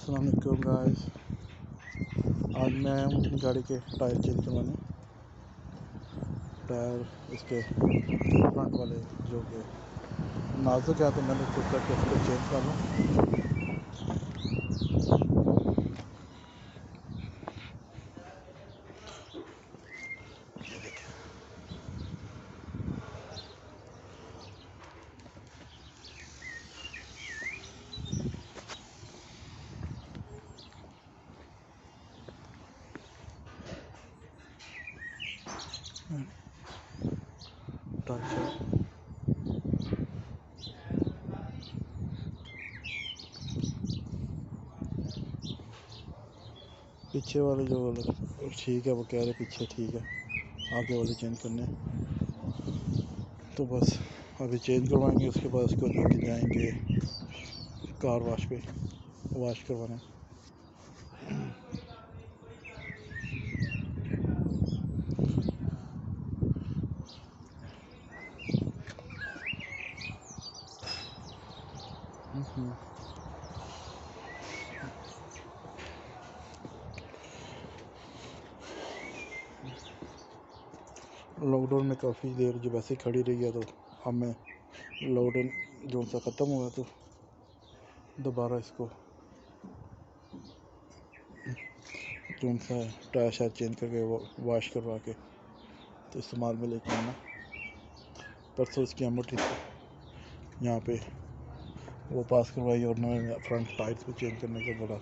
अस्सलाम वालेकुम गाइस। आज मैं आया हूँ अपनी गाड़ी के टायर चेंज करवाने। टायर इसके फ्रंट वाले जो कि नाजुक है, तो मैंने सोचा कि इसको चेंज कर लूँ। टायर पीछे वाले जो ठीक है, वो कह रहे पीछे ठीक है, आगे वाले चेंज करने। तो बस अभी चेंज करवाएंगे, उसके बाद उसको लेके जाएंगे कार वाश पे वाश करवाने। लॉकडाउन में काफ़ी देर जब ऐसे खड़ी रही है, तो अब मैं लॉकडाउन जो सा ख़त्म हुआ तो दोबारा इसको जो सा टायर शायद चेंज करके वो वाश करवा के तो इस्तेमाल में लेके आना। परसों इसकी एमओटी यहाँ पे वो पास करवाई और नए फ्रंट टायर्स भी चेंज करने का बोला।